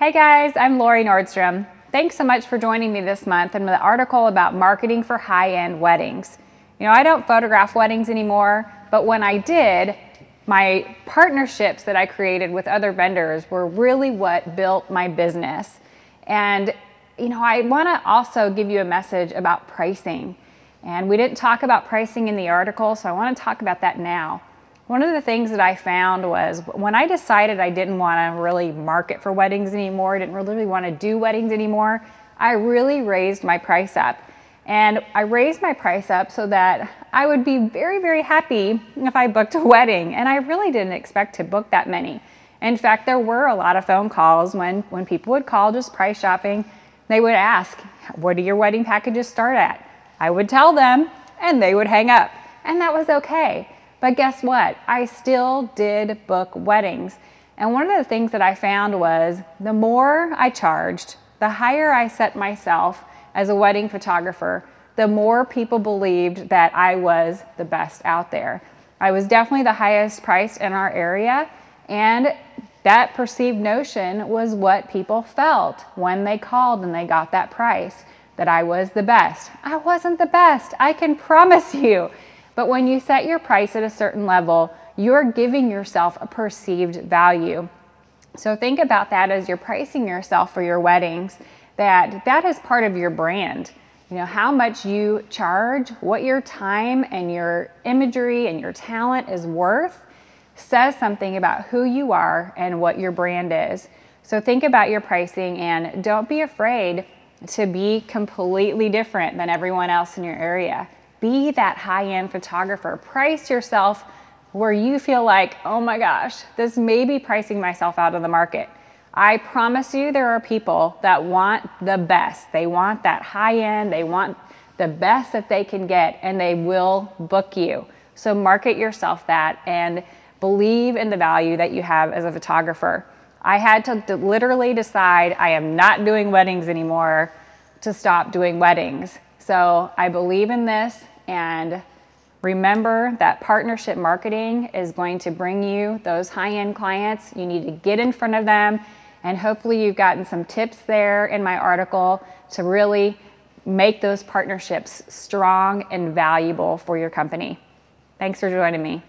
Hey guys, I'm Nordstrom. Thanks so much for joining me this month in the article about marketing for high-end weddings. You know, I don't photograph weddings anymore, but when I did, my partnerships that I created with other vendors were really what built my business. And you know, I want to also give you a message about pricing. And we didn't talk about pricing in the article, so I want to talk about that now. One of the things that I found was when I decided I didn't want to really market for weddings anymore, didn't really want to do weddings anymore, I really raised my price up. And I raised my price up so that I would be very, very happy if I booked a wedding. And I really didn't expect to book that many. In fact, there were a lot of phone calls when people would call just price shopping. They would ask, what do your wedding packages start at? I would tell them and they would hang up. And that was okay. But guess what? I still did book weddings. And one of the things that I found was the more I charged, the higher I set myself as a wedding photographer, the more people believed that I was the best out there. I was definitely the highest priced in our area, and that perceived notion was what people felt when they called and they got that price, that I was the best. I wasn't the best, I can promise you. But when you set your price at a certain level, you're giving yourself a perceived value. So think about that as you're pricing yourself for your weddings, that is part of your brand. You know, how much you charge, what your time and your imagery and your talent is worth says something about who you are and what your brand is. So think about your pricing and don't be afraid to be completely different than everyone else in your area. Be that high-end photographer. Price yourself where you feel like, oh my gosh, this may be pricing myself out of the market. I promise you there are people that want the best. They want that high-end, they want the best that they can get, and they will book you. So market yourself that and believe in the value that you have as a photographer. I had to literally decide I am not doing weddings anymore to stop doing weddings. So I believe in this, and remember that partnership marketing is going to bring you those high-end clients. You need to get in front of them, and hopefully you've gotten some tips there in my article to really make those partnerships strong and valuable for your company. Thanks for joining me.